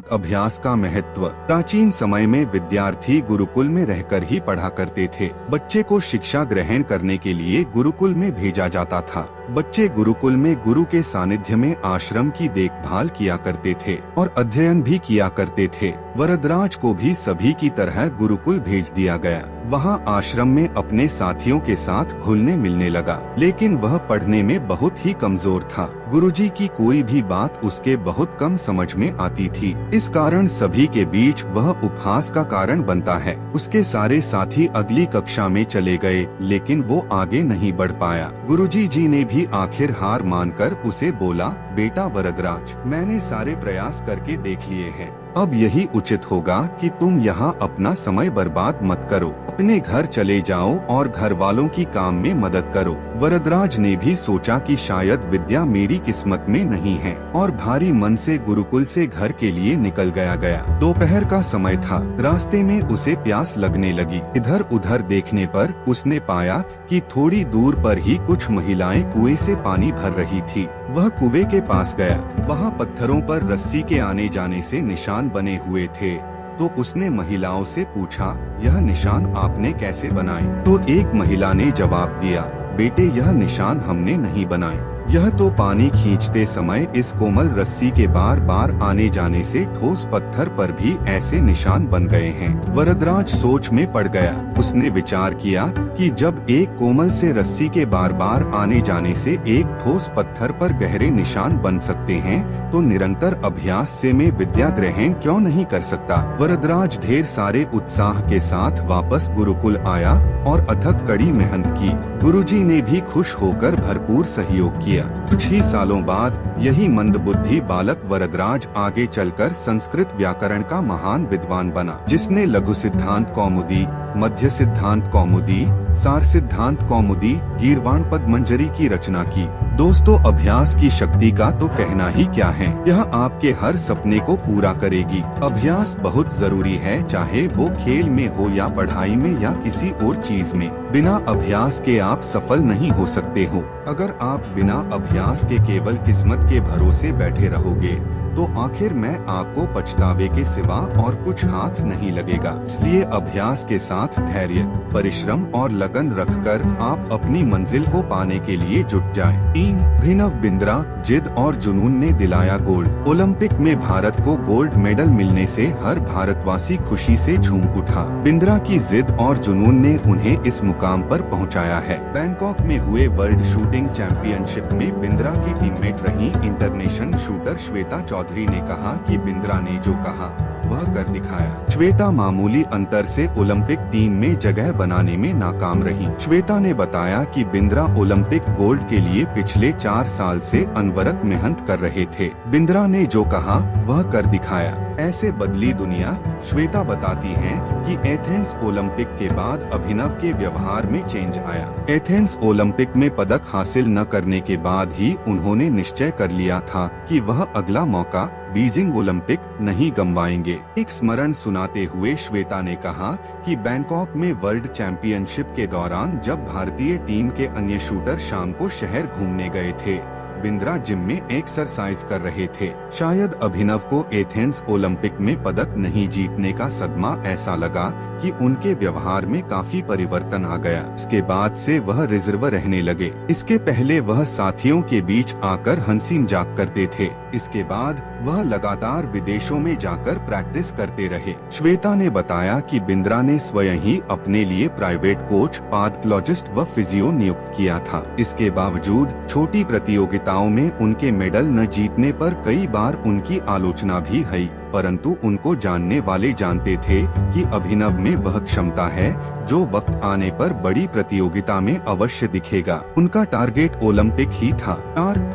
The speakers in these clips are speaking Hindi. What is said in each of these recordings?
अभ्यास का महत्व। प्राचीन समय में विद्यार्थी गुरुकुल में रहकर ही पढ़ा करते थे। बच्चे को शिक्षा ग्रहण करने के लिए गुरुकुल में भेजा जाता था। बच्चे गुरुकुल में गुरु के सानिध्य में आश्रम की देखभाल किया करते थे और अध्ययन भी किया करते थे। वरदराज को भी सभी की तरह गुरुकुल भेज दिया गया। वहाँ आश्रम में अपने साथियों के साथ घुलने मिलने लगा, लेकिन वह पढ़ने में बहुत ही कमजोर था। गुरुजी की कोई भी बात उसके बहुत कम समझ में आती थी। इस कारण सभी के बीच वह उपहास का कारण बनता है। उसके सारे साथी अगली कक्षा में चले गए, लेकिन वो आगे नहीं बढ़ पाया। गुरुजी जी ने भी आखिर हार मानकर उसे बोला, बेटा वरदराज, मैंने सारे प्रयास करके देख लिए हैं। अब यही उचित होगा कि तुम यहाँ अपना समय बर्बाद मत करो। अपने घर चले जाओ और घर वालों की काम में मदद करो। वरदराज ने भी सोचा कि शायद विद्या मेरी किस्मत में नहीं है और भारी मन से गुरुकुल से घर के लिए निकल गया। दोपहर का समय था। रास्ते में उसे प्यास लगने लगी। इधर उधर देखने पर उसने पाया कि थोड़ी दूर पर ही कुछ महिलाएं कुएं से पानी भर रही थी। वह कुएं के पास गया। वहाँ पत्थरों पर रस्सी के आने जाने से निशान बने हुए थे। तो उसने महिलाओं से पूछा, यह निशान आपने कैसे बनाए? तो एक महिला ने जवाब दिया, बेटे, यह निशान हमने नहीं बनाए। यह तो पानी खींचते समय इस कोमल रस्सी के बार बार आने जाने से ठोस पत्थर पर भी ऐसे निशान बन गए हैं। वरदराज सोच में पड़ गया। उसने विचार किया कि जब एक कोमल से रस्सी के बार बार आने जाने से एक ठोस पत्थर पर गहरे निशान बन सकते हैं, तो निरंतर अभ्यास से मैं विद्या ग्रहण क्यों नहीं कर सकता। वरदराज ढेर सारे उत्साह के साथ वापस गुरुकुल आया और अथक कड़ी मेहनत की। गुरुजी ने भी खुश होकर भरपूर सहयोग किया। कुछ ही सालों बाद यही मंदबुद्धि बालक वरदराज आगे चलकर संस्कृत व्याकरण का महान विद्वान बना, जिसने लघु सिद्धांत कौमुदी, मध्य सिद्धांत कौमुदी, सार सिद्धांत कौमुदी, गीर्वाण पद्मंजरी की रचना की। दोस्तों, अभ्यास की शक्ति का तो कहना ही क्या है। यह आपके हर सपने को पूरा करेगी। अभ्यास बहुत जरूरी है, चाहे वो खेल में हो या पढ़ाई में या किसी और चीज में। बिना अभ्यास के आप सफल नहीं हो सकते हो। अगर आप बिना अभ्यास के केवल किस्मत के भरोसे बैठे रहोगे तो आखिर में आपको पछतावे के सिवा और कुछ हाथ नहीं लगेगा। इसलिए अभ्यास के साथ धैर्य, परिश्रम और लगन रखकर आप अपनी मंजिल को पाने के लिए जुट जाएं। 3. अभिनव बिंद्रा, जिद और जुनून ने दिलाया गोल्ड। ओलंपिक में भारत को गोल्ड मेडल मिलने से हर भारतवासी खुशी से झूम उठा। बिंद्रा की जिद और जुनून ने उन्हें इस मुकाम पर पहुंचाया है। बैंकॉक में हुए वर्ल्ड शूटिंग चैंपियनशिप में बिंद्रा की टीममेट रही इंटरनेशनल शूटर श्वेता चौधरी ने कहा कि बिंद्रा ने जो कहा वह कर दिखाया। श्वेता मामूली अंतर से ओलंपिक टीम में जगह बनाने में नाकाम रही। श्वेता ने बताया कि बिंद्रा ओलंपिक गोल्ड के लिए पिछले 4 साल से अनवरत मेहनत कर रहे थे। बिंद्रा ने जो कहा वह कर दिखाया। ऐसे बदली दुनिया। श्वेता बताती हैं कि एथेंस ओलंपिक के बाद अभिनव के व्यवहार में चेंज आया। एथेंस ओलंपिक में पदक हासिल न करने के बाद ही उन्होंने निश्चय कर लिया था कि वह अगला मौका बीजिंग ओलंपिक नहीं गंवाएंगे। एक स्मरण सुनाते हुए श्वेता ने कहा कि बैंकॉक में वर्ल्ड चैंपियनशिप के दौरान जब भारतीय टीम के अन्य शूटर शाम को शहर घूमने गए थे, बिंद्रा जिम में एक्सरसाइज कर रहे थे। शायद अभिनव को एथेंस ओलंपिक में पदक नहीं जीतने का सदमा ऐसा लगा कि उनके व्यवहार में काफी परिवर्तन आ गया। उसके बाद से वह रिजर्व रहने लगे। इसके पहले वह साथियों के बीच आकर हंसी मजाक करते थे। इसके बाद वह लगातार विदेशों में जाकर प्रैक्टिस करते रहे। श्वेता ने बताया कि बिंद्रा ने स्वयं ही अपने लिए प्राइवेट कोच, पैथोलॉजिस्ट व फिजियो नियुक्त किया था। इसके बावजूद छोटी प्रतियोगिताओं में उनके मेडल न जीतने पर कई बार उनकी आलोचना भी हुई, परंतु उनको जानने वाले जानते थे कि अभिनव में वह क्षमता है जो वक्त आने पर बड़ी प्रतियोगिता में अवश्य दिखेगा। उनका टारगेट ओलंपिक ही था।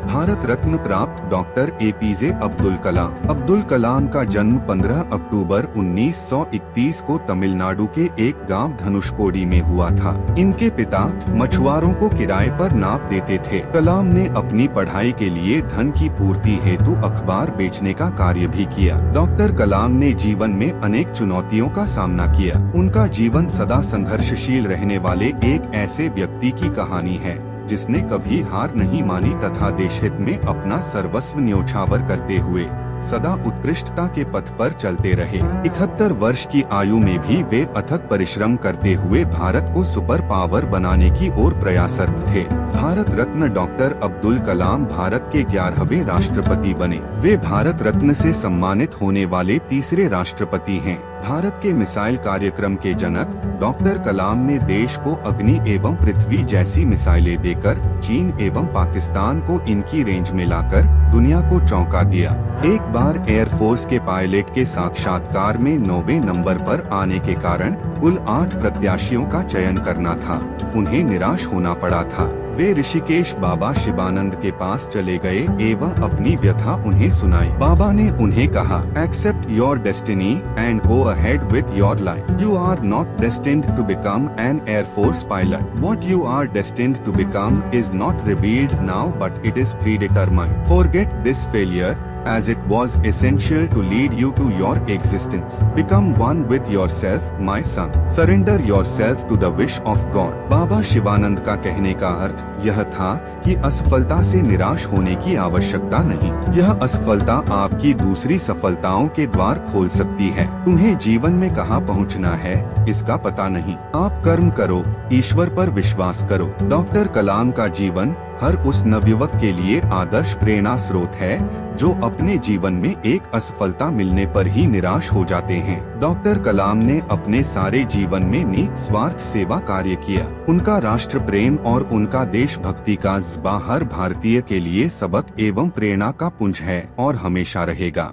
भारत रत्न प्राप्त डॉक्टर एपीजे अब्दुल कलाम। अब्दुल कलाम का जन्म 15 अक्टूबर 1931 को तमिलनाडु के एक गांव धनुषकोडी में हुआ था। इनके पिता मछुआरों को किराए पर नाव देते थे। कलाम ने अपनी पढ़ाई के लिए धन की पूर्ति हेतु अखबार बेचने का कार्य भी किया। डॉक्टर कलाम ने जीवन में अनेक चुनौतियों का सामना किया। उनका जीवन सदा संघर्षशील रहने वाले एक ऐसे व्यक्ति की कहानी है जिसने कभी हार नहीं मानी तथा देशहित में अपना सर्वस्व न्योछावर करते हुए सदा उत्कृष्टता के पथ पर चलते रहे। 71 वर्ष की आयु में भी वे अथक परिश्रम करते हुए भारत को सुपर पावर बनाने की ओर प्रयासरत थे। भारत रत्न डॉक्टर अब्दुल कलाम भारत के 11वें राष्ट्रपति बने। वे भारत रत्न से सम्मानित होने वाले तीसरे राष्ट्रपति हैं। भारत के मिसाइल कार्यक्रम के जनक डॉक्टर कलाम ने देश को अग्नि एवं पृथ्वी जैसी मिसाइलें देकर चीन एवं पाकिस्तान को इनकी रेंज में लाकर दुनिया को चौंका दिया। एक बार एयरफोर्स के पायलट के साक्षात्कार में 9वें नंबर पर आने के कारण कुल 8 प्रत्याशियों का चयन करना था। उन्हें निराश होना पड़ा था। वे ऋषिकेश बाबा शिवानंद के पास चले गए एवं अपनी व्यथा उन्हें सुनाई। बाबा ने उन्हें कहा, accept your destiny and go ahead with your life. You are not destined to become an air force pilot. What you are destined to become is not revealed now but it is predetermined. Forget this failure as it was essential to lead you to your existence. Become one with yourself, my son. Surrender yourself to the wish of God. बाबा शिवानंद का कहने का अर्थ यह था कि असफलता से निराश होने की आवश्यकता नहीं। यह असफलता आपकी दूसरी सफलताओं के द्वार खोल सकती है। तुम्हें जीवन में कहाँ पहुँचना है इसका पता नहीं। आप कर्म करो, ईश्वर पर विश्वास करो। डॉक्टर कलाम का जीवन हर उस नवयुवक के लिए आदर्श प्रेरणा स्रोत है जो अपने जीवन में एक असफलता मिलने पर ही निराश हो जाते हैं। डॉक्टर कलाम ने अपने सारे जीवन में निस्वार्थ सेवा कार्य किया। उनका राष्ट्र प्रेम और उनका देशभक्ति का जज्बा हर भारतीय के लिए सबक एवं प्रेरणा का पुंज है और हमेशा रहेगा।